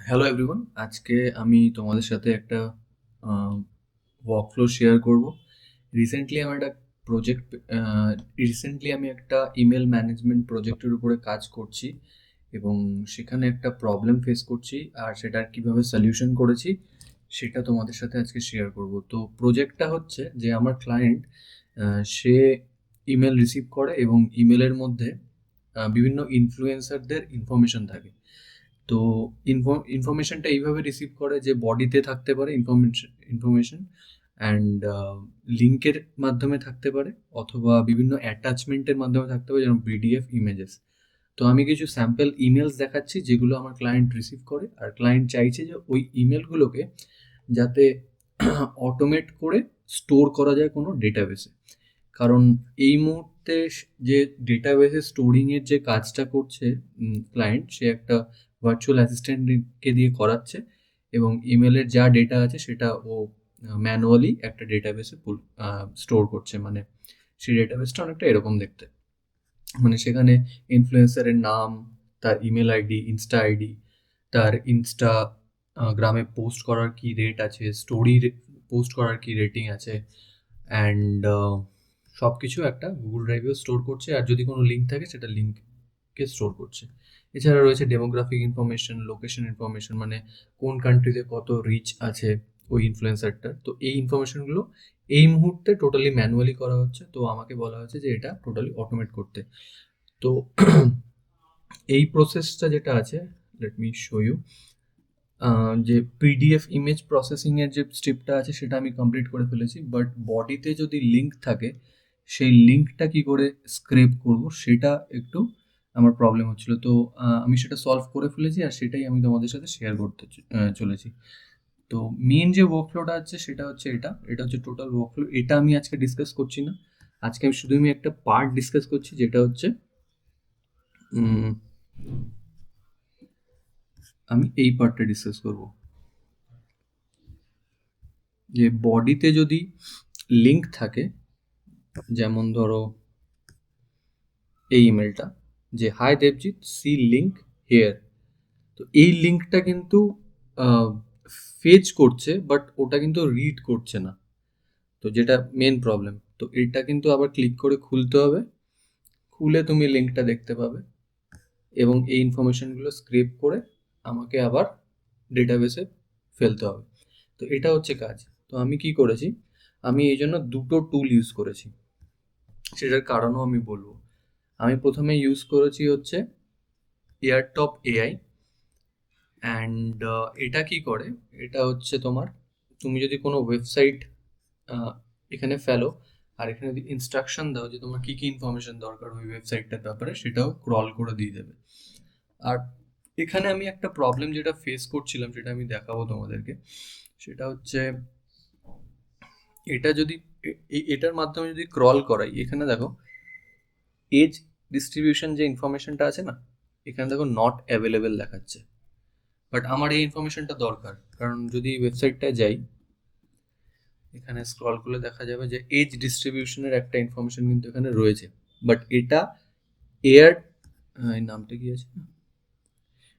Hello everyone, আজকে আমি তোমাদের সাথে একটা ওয়ার্কফ্লো শেয়ার করব। রিসেন্টলি আমার একটা প্রজেক্ট রিসেন্টলি আমি একটা ইমেল ম্যানেজমেন্ট প্রজেক্টের উপরে কাজ করছি এবং সেখানে একটা প্রবলেম ফেস করছি, আর সেটার কিভাবে সলিউশন করেছি সেটা তোমাদের সাথে আজকে শেয়ার করব। তো প্রজেক্টটা হচ্ছে যে আমার ক্লায়েন্ট সে ইমেল রিসিভ করে এবং ইমেলের মধ্যে বিভিন্ন ইনফ্লুয়েন্সারদের ইনফরমেশন থাকে। তো ইনফরমেশনটা এইভাবে রিসিভ করে যে বডিতে থাকতে পারে ইনফরমেশন অ্যান্ড লিঙ্কের মাধ্যমে থাকতে পারে, অথবা বিভিন্ন অ্যাটাচমেন্টের মাধ্যমে থাকতে পারে, যেমন পিডিএফ ইমেজেস। তো আমি কিছু স্যাম্পল ইমেলস দেখাচ্ছি যেগুলো আমার ক্লায়েন্ট রিসিভ করে, আর ক্লায়েন্ট চাইছে যে ওই ইমেলগুলোকে যাতে অটোমেট করে স্টোর করা যায় কোনো ডেটাবেসে। কারণ এই মুহূর্তে যে ডেটাবেসে স্টোরিংয়ের যে কাজটা করছে ক্লায়েন্ট, সে একটা ভার্চুয়াল অ্যাসিস্ট্যান্টকে দিয়ে করাচ্ছে এবং ইমেলের যা ডেটা আছে সেটা ও ম্যানুয়ালি একটা ডেটাবেসে স্টোর করছে। মানে সেই ডেটাবেসটা অনেকটা এরকম দেখতে, মানে সেখানে ইনফ্লুয়েন্সারের নাম, তার ইমেল আইডি, ইনস্টা আইডি, তার ইনস্টা গ্রামে পোস্ট করার কি রেট আছে, স্টোরি পোস্ট করার কি রেটিং আছে, অ্যান্ড সব কিছু একটা গুগল ড্রাইভেও স্টোর করছে। আর যদি কোনো লিঙ্ক থাকে সেটা লিঙ্ককে স্টোর করছে। এছাড়া রয়েছে ডেমোগ্রাফিক ইনফরমেশন, লোকেশন ইনফরমেশন, মানে কোন কান্ট্রিতে কত রিচ আছে ওই ইনফ্লুয়েন্সারটার। তো এই ইনফরমেশনগুলো এই মুহূর্তে টোটালি ম্যানুয়ালি করা হচ্ছে, তো আমাকে বলা হয়েছে যে এটা টোটালি অটোমেট করতে। তো এই প্রসেসটা যেটা আছে, লেট মি শো ইউ। যে পিডিএফ ইমেজ প্রসেসিংয়ের যে স্টেপটা আছে সেটা আমি কমপ্লিট করে ফেলেছি, বাট বডিতে যদি লিঙ্ক থাকে সেই লিঙ্কটা কি করে স্ক্রেপ করব সেটা একটু আমার প্রবলেম হচ্ছিল। তো আমি সেটা সলভ করে ফেলেছি, আর সেটাই আমি তোমাদের সাথে শেয়ার করতে চলেছি। তো মেন যে ওয়ার্কফ্লোটা আছে সেটা হচ্ছে এটা এটা হচ্ছে টোটাল ওয়ার্কফ্লো। এটা আমি আজকে ডিসকাস করছি না, আজকে আমি শুধু একটা পার্ট ডিসকাস করছি, যেটা হচ্ছে উম, আমি এই পার্টটা ডিসকাস করব। যে বডিতে যদি লিঙ্ক থাকে, যেমন ধরো এই ইমেলটা, যে hi Debjit see link here. তো এই লিঙ্কটা কিন্তু ফেচ করছে, বাট ওটা কিন্তু রিড করছে না। তো যেটা মেন প্রবলেম, তো এটা কিন্তু আবার ক্লিক করে খুলতে হবে, খুলে তুমি লিঙ্কটা দেখতে পাবে এবং এই ইনফরমেশনগুলো স্ক্রেপ করে আমাকে আবার ডেটাবেসে ফেলতে হবে। তো এটা হচ্ছে কাজ। তো আমি কি করেছি, আমি এই জন্য দুটো টুল ইউজ করেছি, সেটার কারণও আমি বলবো। আমি প্রথমে ইউজ করেছি হচ্ছে এয়ারটপ এআই। অ্যান্ড এটা কি করে, এটা হচ্ছে তোমার, তুমি যদি কোনো ওয়েবসাইট এখানে ফেলো, আর এখানে যদি ইনস্ট্রাকশন দাও যে তোমার কী কী ইনফরমেশন দরকার ওই ওয়েবসাইটটার ব্যাপারে, সেটাও ক্রল করে দিয়ে দেবে। আর এখানে আমি একটা প্রবলেম যেটা ফেস করছিলাম সেটা আমি দেখাবো তোমাদেরকে। সেটা হচ্ছে এটা যদি এটার মাধ্যমে যদি ক্রল করাই, এখানে দেখো এজ ডিস্ট্রিবিউশন যে ইনফরমেশনটা আছে না, এখানে দেখো নট অ্যাভেলেবেল দেখাচ্ছে। বাট আমার এই ইনফরমেশনটা দরকার, কারণ যদি ওয়েবসাইটটায় যাই, এখানে স্ক্রল করলে দেখা যাবে যে এজ ডিস্ট্রিবিউশনের একটা ইনফরমেশন কিন্তু এখানে রয়েছে। বাট এটা এয়ার এই নামটা কি আছে,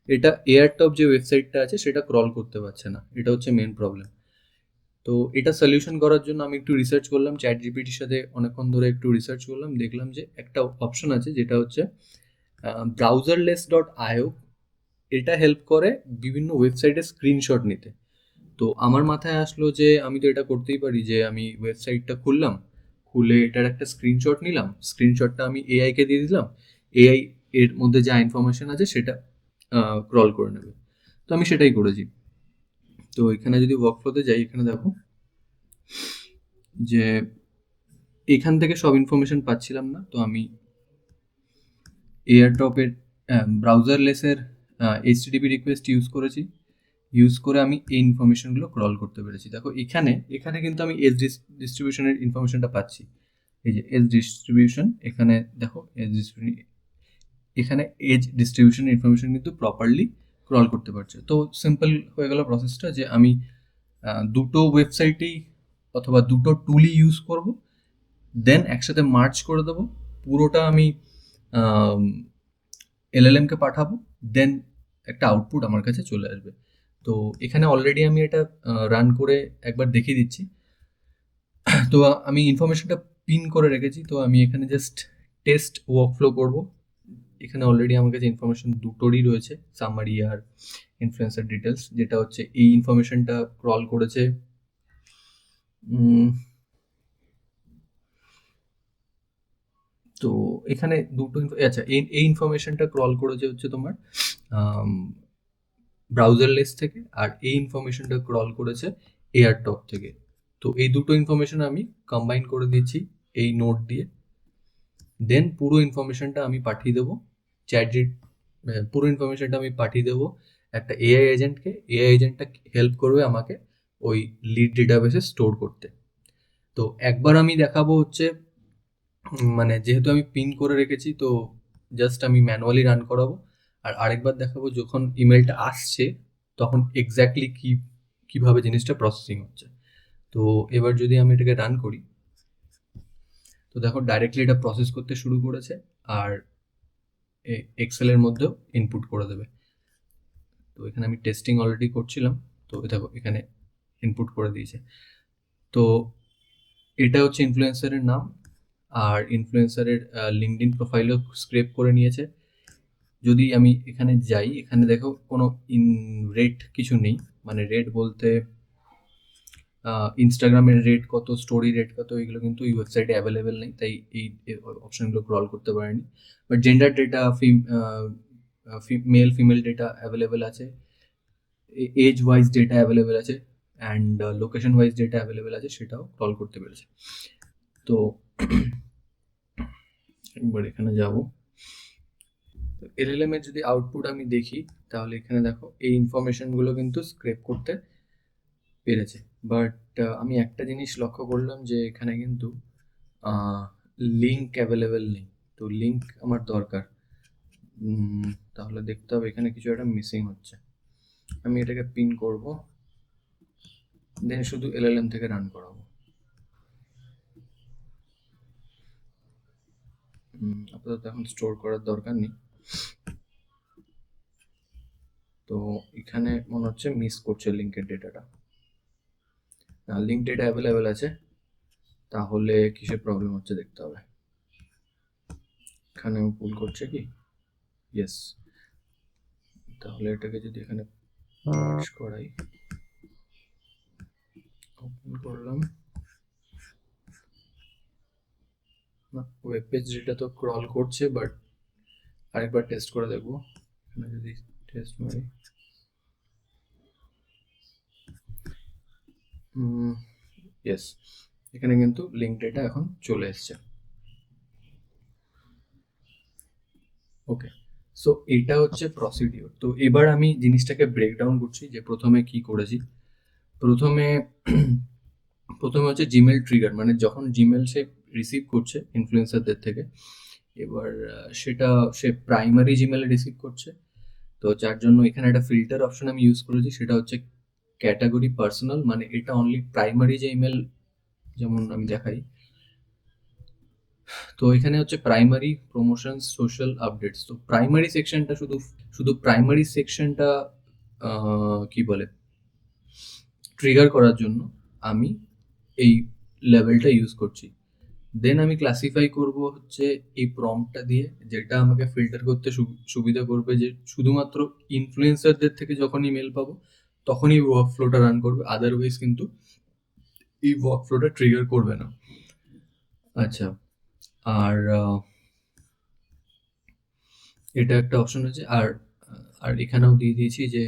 এটা এয়ারটপ যে ওয়েবসাইটটা আছে সেটা ক্রল করতে পারছে না। এটা হচ্ছে মেন প্রবলেম। তো এটা সলিউশন করার জন্য আমি একটু রিসার্চ করলাম, চ্যাট জিপিটির সাথে অনেকক্ষণ ধরে একটু রিসার্চ করলাম, দেখলাম যে একটা অপশন আছে যেটা হচ্ছে ব্রাউজারলেস ডট আইও। এটা হেল্প করে বিভিন্ন ওয়েবসাইটের স্ক্রিনশট নিতে। তো আমার মাথায় আসলো যে আমি তো এটা করতেই পারি, যে আমি ওয়েবসাইটটা খুললাম, খুলে এটার একটা স্ক্রিনশট নিলাম, স্ক্রিনশটটা আমি এআইকে দিয়ে দিলাম, এআই এর মধ্যে যা ইনফরমেশন আছে সেটা ক্রল করে নেবে। তো আমি সেটাই করেছি। তো এখানে যদি ওয়ার্কফ্লোতে যাই, এখানে দেখো যে এখান থেকে সব ইনফরমেশন পাচ্ছিলাম না, তো আমি এয়ারড্রপের ব্রাউজারলেসের এইচটিটিপি রিকোয়েস্ট ইউজ করেছি। ইউজ করে আমি এই ইনফরমেশনগুলো ক্রল করতে পেরেছি। দেখো এখানে এখানে কিন্তু আমি এজ ডিস্ট্রিবিউশনের ইনফরমেশনটা পাচ্ছি। এই যে এজ ডিস্ট্রিবিউশন, এখানে দেখো এজ ডিস্ট্রিবিউশন, এখানে এজ ডিস্ট্রিবিউশন ইনফরমেশন কিন্তু প্রপারলি ক্রল করতে পারছে। তো সিম্পল হয়ে গেল প্রসেসটা, যে আমি দুটো ওয়েবসাইটেই অথবা দুটো টুলই ইউজ করব, দেন একসাথে মার্চ করে দেবো, পুরোটা আমি এলএলএমকে পাঠাবো, দেন একটা আউটপুট আমার কাছে চলে আসবে। তো এখানে অলরেডি আমি এটা রান করে একবার দেখিয়ে দিচ্ছি। তো আমি ইনফরমেশনটা পিন করে রেখেছি, তো আমি এখানে জাস্ট টেস্ট ওয়ার্কফ্লো করব। এখানে অলরেডি আমার কাছে ইনফরমেশন দুটোরই রয়েছে, সামারি আর ইনফ্লুয়েন্সার ডিটেলস, যেটা হচ্ছে এই ইনফরমেশনটা ক্রল করেছে তো এখানে দুটো আচ্ছা, এই ইনফরমেশনটা ক্রল করেছে হচ্ছে তোমার ব্রাউজার লেস থেকে, আর এই ইনফরমেশনটা ক্রল করেছে এয়ারটপ থেকে। তো এই দুটো ইনফরমেশন আমি কম্বাইন করে দিয়েছি এই নোট দিয়ে। দেন পুরো ইনফরমেশনটা আমি পাঠিয়ে দেবো চ্যাটজিট পুরো ইনফরমেশনটা আমি পাঠিয়ে দেবো একটা এআই এজেন্টকে। এআই এজেন্টটা হেল্প করবে আমাকে ওই লিড ডেটাবেসে স্টোর করতে। তো একবার আমি দেখাবো হচ্ছে মানে যেহেতু আমি পিন করে রেখেছি, তো জাস্ট আমি ম্যানুয়ালি রান করাবো। আর আরেকবার দেখাবো যখন ইমেলটা আসছে তখন এক্স্যাক্টলি কিভাবে জিনিসটা প্রসেসিং হচ্ছে। তো এবার যদি আমি এটাকে রান করি, তো দেখো ডাইরেক্টলি এটা প্রসেস করতে শুরু করেছে, আর এক্সেলের মধ্যেও ইনপুট করে দেবে। তো এখানে আমি টেস্টিং অলরেডি করছিলাম, তো দেখো এখানে ইনপুট করে দিয়েছে। তো এটা হচ্ছে ইনফ্লুয়েন্সারের নাম, আর ইনফ্লুয়েন্সারের লিঙ্কডইন প্রোফাইলও স্ক্রেপ করে নিয়েছে। যদি আমি এখানে যাই, এখানে দেখো কোনো রেট কিছু নেই, মানে রেট বলতে ইনস্টাগ্রামের রেট কত, স্টোরি রেট কত, এগুলো কিন্তু এই ওয়েবসাইটে অ্যাভেলেবেল নেই, তাই এই অপশনগুলো ক্রল করতে পারেনি। But gender data, male female data available আছে, এজ ওয়াইজ ডেটা অ্যাভেলেবেল আছে, and location wise data available আছে, সেটাও ক্রল করতে পেরেছে। তো একবার এখানে যাব, এলএলএম এর যদি আউটপুট আমি দেখি, তাহলে এখানে দেখো এই ইনফরমেশনগুলো কিন্তু স্ক্রেপ করতে পেরেছে। বাট আমি একটা জিনিস লক্ষ্য করলাম যে এখানে কিন্তু লিঙ্ক অ্যাভেলেবেল নেই। তো লিঙ্ক আমার দরকার, তাহলে দেখতে হবে এখানে কিছু একটা মিসিং হচ্ছে। আমি এটাকে পিন করব, দেন শুধু এলএলএম থেকে রান করাবো। আপাতত এখন স্টোর করার দরকার নেই। তো এখানে মনে হচ্ছে মিস করছে লিঙ্কের ডেটাটা। লিঙ্ক ডেটা অ্যাভেলেবেল আছে, তাহলে কিসের প্রবলেম হচ্ছে দেখতে হবে। এখানেও পুল করছে কি? ইয়েস। তাহলে এটাকে যদি এখানে মার্জ করাই, ওপেন করলাম না, ওয়েব পেজ যেটা তো ক্রল করছে, বাট আরেকবার টেস্ট করে দেখবো। এখানে যদি টেস্ট মারি, ইয়েস, এখানে কিন্তু লিঙ্ক ডেটা এখন চলে এসছে। ওকে, সো এটা হচ্ছে প্রসিডিওর। তো এবার আমি জিনিসটাকে ব্রেকডাউন করছি যে প্রথমে কি করেছি। প্রথমে প্রথমে হচ্ছে জিমেল ট্রিগার, মানে যখন জিমেল সে রিসিভ করছে ইনফ্লুয়েন্সারদের থেকে, এবার সেটা সে প্রাইমারি জিমেলে রিসিভ করছে। তো যার জন্য এখানে একটা ফিল্টার অপশন আমি ইউজ করেছি, সেটা হচ্ছে ক্যাটাগরি পার্সোনাল, মানে এটা অনলি প্রাইমারি যে ইমেল, যেমন আমি দেখাই। তো এখানে হচ্ছে প্রাইমারি, প্রমোশন, সোশ্যাল আপডেটস। তো প্রাইমারি সেকশনটা শুধু শুধু প্রাইমারি সেকশনটা কি বলে ট্রিগার করার জন্য আমি এই লেভেলটা ইউজ করছি। দেন আমি ক্লাসিফাই করব হচ্ছে এই প্রম্পটটা দিয়ে, যেটা আমাকে ফিল্টার করতে সুবিধা করবে, যে শুধুমাত্র ইনফ্লুয়েন্সারদের থেকে যখন ইমেল পাবো তখনই ওয়ার্কফ্লোটা রান করবে, আদারওয়াইজ কিন্তু এই ওয়ার্কফ্লোটা ট্রিগার করবে না। আচ্ছা, আর এটা একটা অপশন আছে। আর আর এখানেও দিয়ে দিয়েছি যে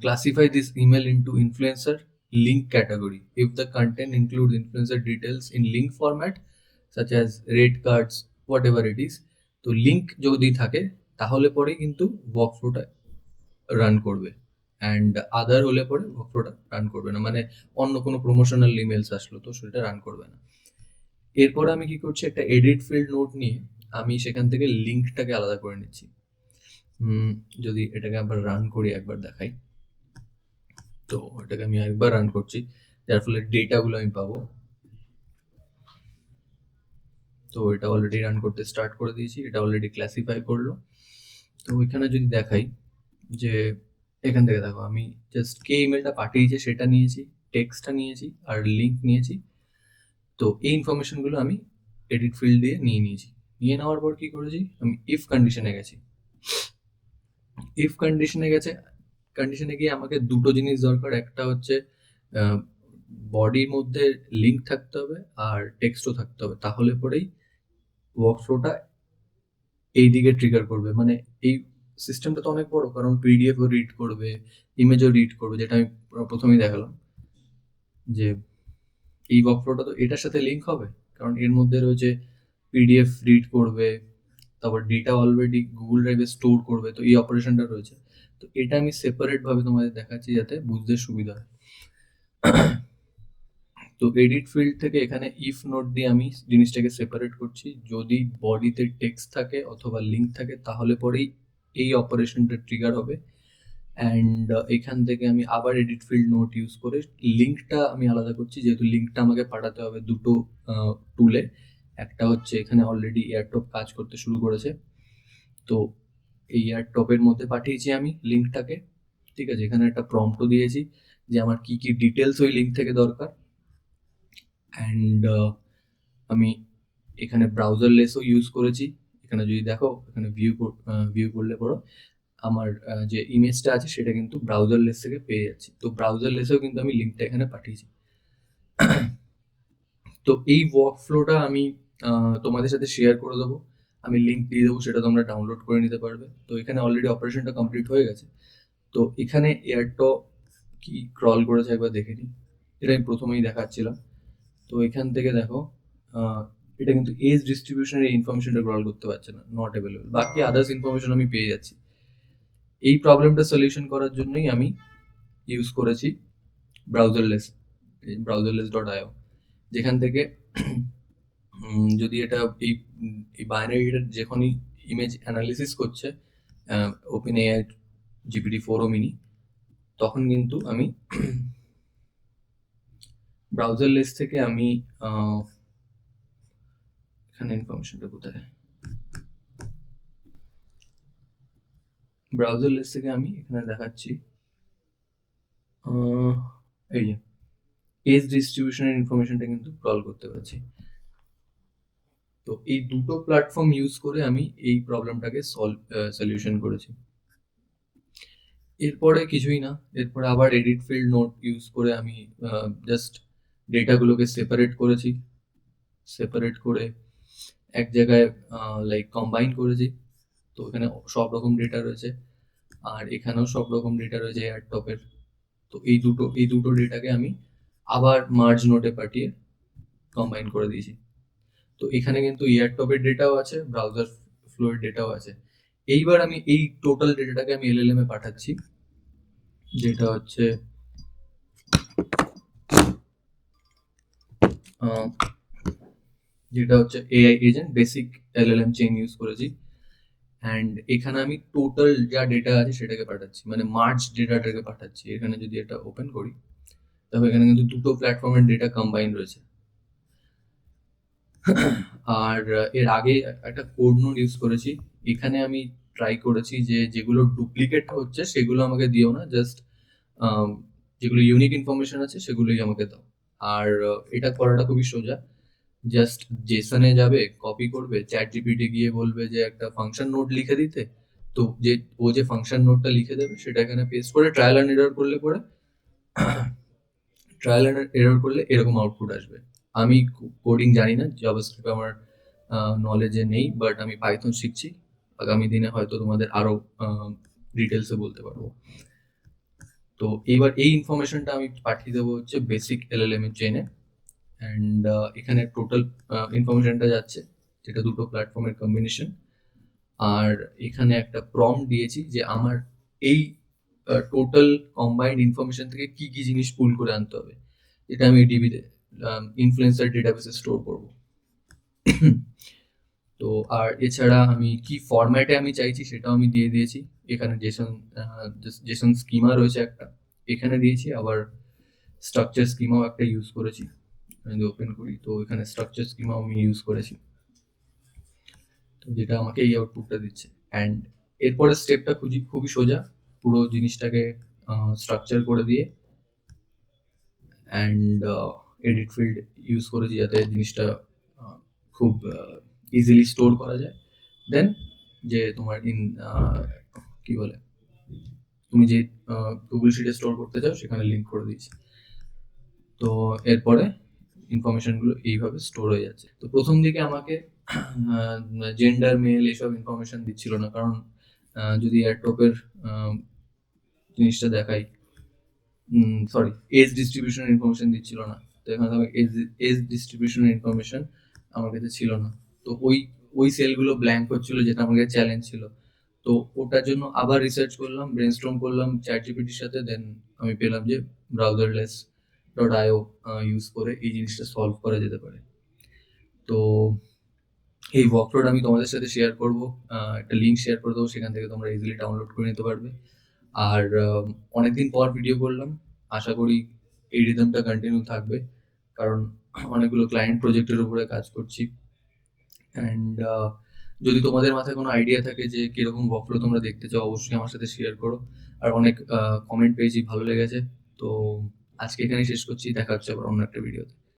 classify this email into influencer link category if the content includes influencer details in link format such as rate cards, what ever it is. তো লিঙ্ক যদি থাকে তাহলে পরে কিন্তু ওয়ার্কফ্লোটা রান করবে, অ্যান্ড আদার হলে পরে ওয়ার্কফ্লোটা রান করবে না, মানে অন্য কোনো প্রমোশনাল ইমেলস আসলো তো সেটা রান করবে না। এরপর আমি কি করছি, একটা এডিট ফিল্ড নোট নিয়ে আমি সেখান থেকে লিঙ্কটাকে আলাদা করে নিচ্ছি। যদি এটাকে আবার রান করি, একবার দেখাই। তো এটাকে আমি একবার রান করছি, যার ফলে ডেটাগুলো আমি পাবো। তো এটা অলরেডি রান করতে স্টার্ট করে দিয়েছি, এটা অলরেডি ক্লাসিফাই করলো। তো এখানে যদি দেখাই যে এখান থেকে দেখো আমি জাস্ট কে ইমেলটা পাঠিয়েছে সেটা নিয়েছি, টেক্সটটা নিয়েছি আর লিঙ্ক নিয়েছি। তো এই ইনফরমেশনগুলো আমি এডিট ফিল্ড দিয়ে নিয়ে নিয়েছি। নিয়ে নেওয়ার পর কি করেছি, আমি ইফ কন্ডিশনে গেছি। ইফ কন্ডিশনে গিয়ে আমাকে দুটো জিনিস দরকার, একটা হচ্ছে বডির মধ্যে লিঙ্ক থাকতে হবে আর টেক্সটও থাকতে হবে, তাহলে পরেই ওয়ার্কফ্লোটা এই দিকে ট্রিগার করবে। মানে এই সিস্টেমটা তো অনেক বড়, কারণ পিডিএফও রিড করবে, ইমেজও রিড করবে, যেটা আমি প্রথমেই দেখালাম যে এই ওয়ার্কফ্লোটা তো এটার সাথে লিঙ্ক হবে, কারণ এর মধ্যে রয়েছে পিডিএফ রিড করবে, তারপর ডেটা অলরেডি গুগল ড্রাইভে স্টোর করবে, তো এই অপারেশনটা রয়েছে। তো এটা আমি সেপারেট ভাবে তোমাদের দেখাচ্ছি যাতে বুঝতে সুবিধা হয়। তো এডিট ফিল্ড থেকে এখানে ইফ নোট দিয়ে আমি জিনিসটাকে সেপারেট করছি। যদি বডিতে টেক্সট থাকে অথবা লিঙ্ক থাকে তাহলে পরেই এই অপারেশনটা ট্রিগার হবে। অ্যান্ড এখান থেকে আমি আবার এডিট ফিল্ড নোট ইউজ করে লিঙ্কটা আমি আলাদা করছি, যেহেতু লিঙ্কটা আমাকে পাঠাতে হবে দুটো টুলে। একটা হচ্ছে এখানে অলরেডি এয়ারটপ কাজ করতে শুরু করেছে, তো এই এয়ারটপের মধ্যে পাঠিয়েছি আমি লিঙ্কটাকে। ঠিক আছে, এখানে একটা প্রম্পটও দিয়েছি যে আমার কি কি ডিটেলস ওই লিঙ্ক থেকে দরকার। অ্যান্ড আমি এখানে ব্রাউজার লেসও ইউজ করেছি। এখানে যদি দেখো, এখানে ভিউ করলে পড়ো আমার যে ইমেজটা আছে সেটা কিন্তু ব্রাউজার লেস থেকে পেয়ে যাচ্ছি। তো ব্রাউজার লেসেও কিন্তু আমি লিঙ্কটা এখানে পাঠিয়েছি। তো এই ওয়ার্কফ্লোটা আমি তোমাদের সাথে শেয়ার করে দেবো, আমি লিঙ্ক দিয়ে দেবো, সেটা তোমরা ডাউনলোড করে নিতে পারবে। তো এখানে অলরেডি অপারেশনটা কমপ্লিট হয়ে গেছে। তো এখানে এয়ারটপ কি ক্রল করেছে একবার দেখে নিই, এটা আমি প্রথমেই দেখাচ্ছিলাম। তো এখান থেকে দেখো এটা কিন্তু এজ ডিস্ট্রিবিউশনের ইনফরমেশনটা ক্রল করতে পারছে না, নট অ্যাভেলেবল। বাকি আদার্স ইনফরমেশন আমি পেয়ে যাচ্ছি। এই প্রবলেমটা সলিউশন করার জন্যই আমি ইউজ করেছি ব্রাউজারলেস, browserless.io, যেখান থেকে যদি এটা এই বাইনারিটা যখনই ইমেজ অ্যানালিসিস করছে ওপেন এআই GPT-4 মিনি, তখন কিন্তু আমি ব্রাউজারলেস থেকে আমি এখানে ইনফরমেশনটা কোথায়, ব্রাউজারলেস থেকে আমি এখানে দেখাচ্ছি এই যে এজ ডিস্ট্রিবিউশনের ইনফরমেশনটা কিন্তু ক্রল করতে পারছি। তো এই দুটো প্ল্যাটফর্ম ইউজ করে আমি এই প্রবলেমটাকে সলিউশন করেছি। এরপরে কিছুই না, এরপরে আবার এডিট ফিল্ড নোট ইউজ করে আমি জাস্ট ডেটাগুলোকে সেপারেট করেছি। সেপারেট করে এক জায়গায় লাইক কম্বাইন করেছি। তো এখানে সব রকম ডেটা রয়েছে আর এখানেও সব রকম ডেটা রয়েছে এয়ারটপের। তো এই দুটো ডেটাকে আমি আবার মার্জ নোটে পাঠিয়ে কম্বাইন করে দিয়েছি। তো এখানে কিন্তু এয়ারটপের ডেটাও আছে, ব্রাউজার ফ্লোয়ের ডেটাও আছে। এইবার আমি এই টোটাল ডেটাটাকে আমি এলএলএম এ পাঠাচ্ছি, যেটা হচ্ছে AI agent basic LLM chain use করেছি। অ্যান্ড এখানে আমি টোটাল যা ডেটা আছে সেটাকে পাঠাচ্ছি, মানে মার্চ ডেটাটাকে পাঠাচ্ছি। এখানে যদি এটা ওপেন করি তবে এখানে কিন্তু দুটো প্ল্যাটফর্মের ডেটা কম্বাইন রয়েছে। আর এর আগে একটা কোড নোট ইউজ করেছি। এখানে আমি ট্রাই করেছি যে যেগুলো ডুপ্লিকেট হচ্ছে সেগুলো আমাকে দিও না, জাস্ট যেগুলো ইউনিক ইনফরমেশন আছে সেগুলোই আমাকে দাও। আর এটা করাটা খুবই সোজা, জাস্ট জেসনে যাবে, কপি করবে, চ্যাট জিপিটি গিয়ে বলবে যে একটা ফাংশন নোট লিখে দিতে, তো যে ফাংশন নোটটা লিখে দেবে সেটা এখানে পেস্ট করে ট্রায়াল অ্যান্ড এরর করলে পরে ট্রায়াল অ্যান্ড এরর করলে এরকম আউটপুট আসবে। আমি কোডিং জানি না, জাভাস্ক্রিপ্ট আমার নলেজে নেই, বাট আমি পাইথন শিখছি। আগামী দিনে হয়তো তোমাদের আরো ডিটেলসে বলতে পারবো। তো এবার এই ইনফরমেশনটা আমি পাঠিয়ে দেবো হচ্ছে বেসিক এলএলএম এর চেনে। অ্যান্ড এখানে টোটাল ইনফরমেশনটা যাচ্ছে, যেটা দুটো প্ল্যাটফর্মের কম্বিনেশন। আর এখানে একটা প্রম্পট দিয়েছি যে আমার এই টোটাল কম্বাইন্ড ইনফরমেশন থেকে কি কি জিনিস পুল করে আনতে হবে, এটা আমি ডিবিতে ইনফ্লুয়েন্সার ডেটাবেসে স্টোর করব। তো আর এছাড়া আমি কি ফরম্যাটে আমি চাইছি সেটাও আমি দিয়ে দিয়েছি। এখানে জেসন স্কিমা রয়েছে একটা, এখানে দিয়েছি। আবার স্ট্রাকচার স্কিমাও একটা ইউজ করেছি। যদি ওপেন করি তো এখানে স্ট্রাকচার স্কিমাও আমি ইউজ করেছি, তো যেটা আমাকে এই আউটপুটটা দিচ্ছে। অ্যান্ড এরপরের স্টেপটা খুবই সোজা, পুরো জিনিসটাকে স্ট্রাকচার করে দিয়ে অ্যান্ড এডিট ফিল্ড ইউজ করেছি যাতে জিনিসটা খুব ইজিলি স্টোর করা যায়। দেন যে তোমার কি বলে, তুমি যে গুগল শিটে স্টোর করতে চাও সেখানে লিঙ্ক করে দিয়েছি। তো এরপরে ইনফরমেশনগুলো এইভাবে স্টোর হয়ে যাচ্ছে। তো প্রথম দিকে আমাকে জেন্ডার মেল এসব ইনফরমেশন দিচ্ছিল না, কারণ যদি অ্যাডটপের জিনিসটা দেখাই, সরি, এজ ডিস্ট্রিবিউশনের ইনফরমেশন দিচ্ছিল না। তো এখানে এজ ডিস্ট্রিবিউশনের ইনফরমেশন আমার কাছে ছিল না। তো ওই সেলগুলো ব্ল্যাঙ্ক হচ্ছিল, যেটা আমার কাছে চ্যালেঞ্জ ছিল। তো ওটার জন্য আবার রিসার্চ করলাম, ব্রেনস্টর্ম করলাম চ্যাট জিপিটির সাথে। দেন আমি পেলাম যে browserless.io ইউজ করে এই জিনিসটা সলভ করা যেতে পারে। তো এই ওয়ার্কফ্লোটা আমি তোমাদের সাথে শেয়ার করবো, একটা লিঙ্ক শেয়ার করে দেবো, সেখান থেকে তোমরা ইজিলি ডাউনলোড করে নিতে পারবে। আর অনেকদিন পর ভিডিও করলাম, আশা করি এই রিদমটা কন্টিনিউ থাকবে, কারণ অনেকগুলো ক্লায়েন্ট প্রজেক্টের উপরে কাজ করছি। অ্যান্ড যদি তোমাদের মাথায় কোনো আইডিয়া থাকে যে কিরকম ওয়ার্কফ্লো তোমরা দেখতে চাও, অবশ্যই আমার সাথে শেয়ার করো। আর অনেক কমেন্ট পেয়েছি, ভালো লেগেছে। তো আজকে এখানেই শেষ করছি, দেখা হচ্ছে আবার অন্য একটা ভিডিওতে।